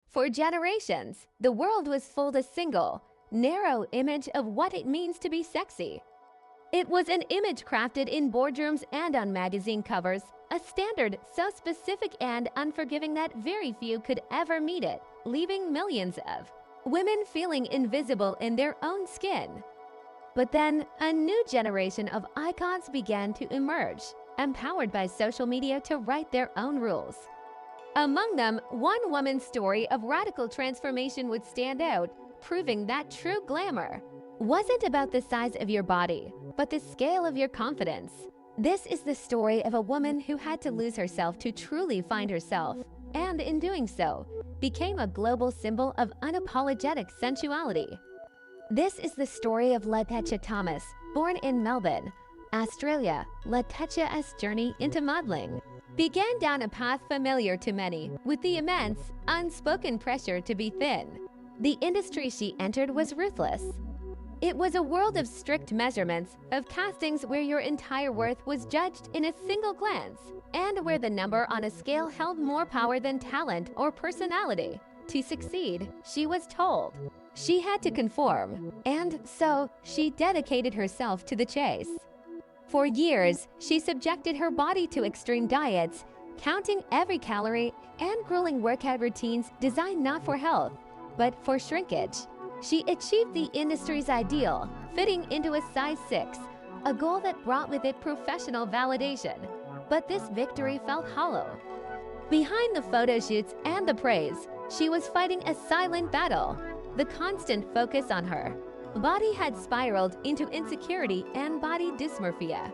For generations, the world was sold a single, narrow image of what it means to be sexy. It was an image crafted in boardrooms and on magazine covers, a standard so specific and unforgiving that very few could ever meet it, leaving millions of women feeling invisible in their own skin. But then, a new generation of icons began to emerge, empowered by social media to write their own rules. Among them, one woman's story of radical transformation would stand out, proving that true glamour wasn't about the size of your body, but the scale of your confidence. This is the story of a woman who had to lose herself to truly find herself, and in doing so, became a global symbol of unapologetic sensuality. This is the story of Tecia Thomas, born in Melbourne, Australia. Tecia's journey into modeling began down a path familiar to many, with the immense, unspoken pressure to be thin. The industry she entered was ruthless. It was a world of strict measurements, of castings where your entire worth was judged in a single glance, and where the number on a scale held more power than talent or personality. To succeed, she was told, she had to conform, and so she dedicated herself to the chase. For years, she subjected her body to extreme diets, counting every calorie, and grueling workout routines designed not for health, but for shrinkage. She achieved the industry's ideal, fitting into a size 6, a goal that brought with it professional validation. But this victory felt hollow. Behind the photo shoots and the praise, she was fighting a silent battle. The constant focus on her body had spiraled into insecurity and body dysmorphia.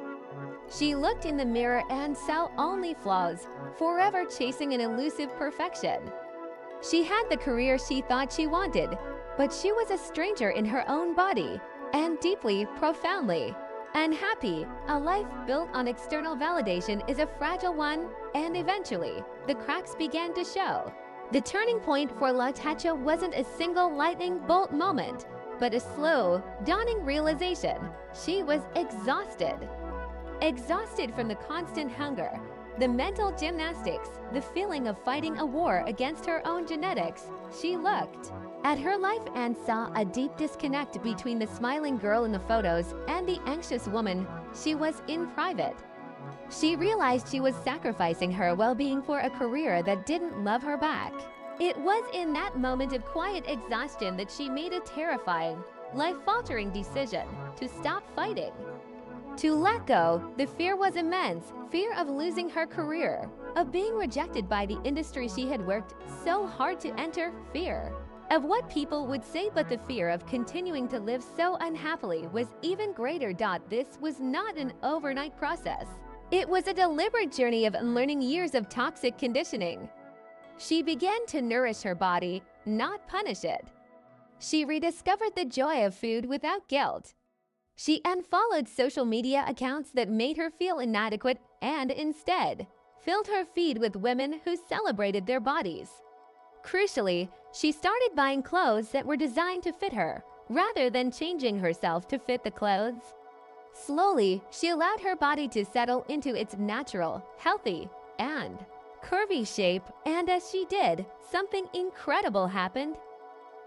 She looked in the mirror and saw only flaws, forever chasing an elusive perfection. She had the career she thought she wanted, but she was a stranger in her own body, and deeply, profoundly unhappy. A life built on external validation is a fragile one, and eventually, the cracks began to show. The turning point for Tecia wasn't a single lightning bolt moment, but a slow, dawning realization. She was exhausted. Exhausted from the constant hunger, the mental gymnastics, the feeling of fighting a war against her own genetics. She looked at her life and saw a deep disconnect between the smiling girl in the photos and the anxious woman she was in private. She realized she was sacrificing her well-being for a career that didn't love her back. It was in that moment of quiet exhaustion that she made a terrifying, life-altering decision to stop fighting. To let go, the fear was immense, fear of losing her career, of being rejected by the industry she had worked so hard to enter, fear of what people would say, but the fear of continuing to live so unhappily was even greater. This was not an overnight process. It was a deliberate journey of unlearning years of toxic conditioning. She began to nourish her body, not punish it. She rediscovered the joy of food without guilt. She unfollowed social media accounts that made her feel inadequate and instead filled her feed with women who celebrated their bodies. Crucially, she started buying clothes that were designed to fit her, rather than changing herself to fit the clothes. Slowly, she allowed her body to settle into its natural, healthy, and curvy shape, and as she did, something incredible happened.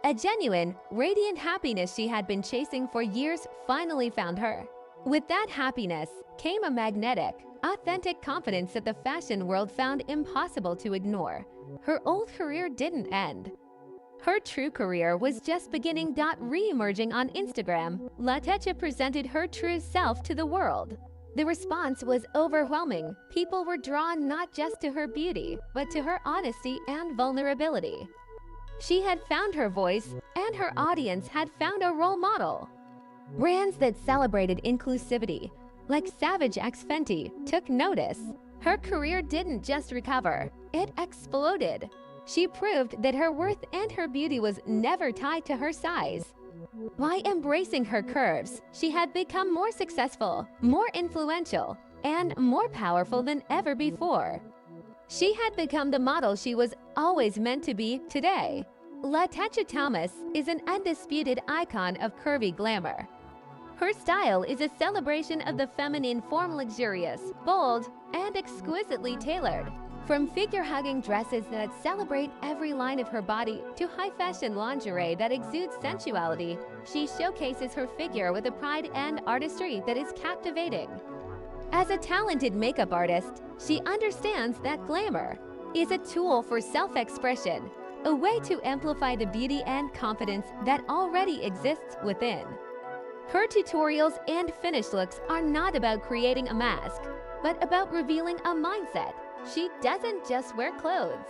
A genuine, radiant happiness she had been chasing for years finally found her. With that happiness came a magnetic, authentic confidence that the fashion world found impossible to ignore. Her old career didn't end. Her true career was just beginning. Re-emerging on Instagram, Tecia presented her true self to the world. The response was overwhelming. People were drawn not just to her beauty, but to her honesty and vulnerability. She had found her voice, and her audience had found a role model. Brands that celebrated inclusivity, like Savage X Fenty, took notice. Her career didn't just recover, it exploded. She proved that her worth and her beauty was never tied to her size. By embracing her curves, she had become more successful, more influential, and more powerful than ever before. She had become the model she was always meant to be today. Tecia Thomas is an undisputed icon of curvy glamour. Her style is a celebration of the feminine form, luxurious, bold, and exquisitely tailored. From figure-hugging dresses that celebrate every line of her body to high-fashion lingerie that exudes sensuality, she showcases her figure with a pride and artistry that is captivating. As a talented makeup artist, she understands that glamour is a tool for self-expression, a way to amplify the beauty and confidence that already exists within. Her tutorials and finished looks are not about creating a mask, but about revealing a mindset. She doesn't just wear clothes.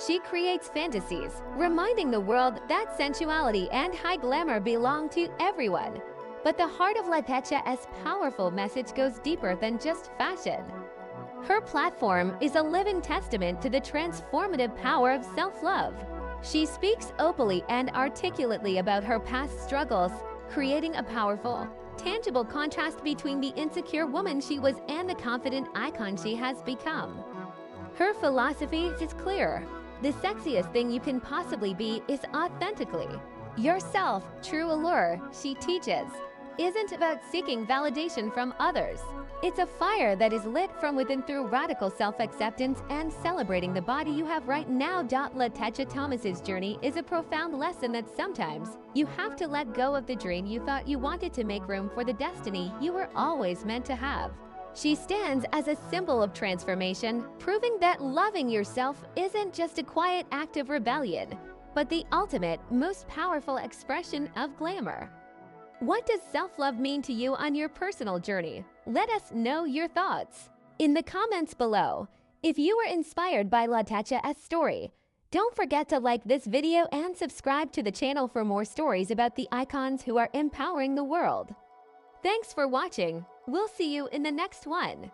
She creates fantasies, reminding the world that sensuality and high glamour belong to everyone. But the heart of Letecia's powerful message goes deeper than just fashion. Her platform is a living testament to the transformative power of self-love. She speaks openly and articulately about her past struggles, creating a powerful, tangible contrast between the insecure woman she was and the confident icon she has become. Her philosophy is clear. The sexiest thing you can possibly be is authentically yourself. True allure, she teaches, isn't about seeking validation from others. It's a fire that is lit from within through radical self-acceptance and celebrating the body you have right now. Letecia Thomas's journey is a profound lesson that sometimes you have to let go of the dream you thought you wanted to make room for the destiny you were always meant to have. She stands as a symbol of transformation, proving that loving yourself isn't just a quiet act of rebellion, but the ultimate, most powerful expression of glamour. What does self-love mean to you on your personal journey? Let us know your thoughts in the comments below. If you were inspired by Letecia's story, don't forget to like this video and subscribe to the channel for more stories about the icons who are empowering the world. Thanks for watching. We'll see you in the next one.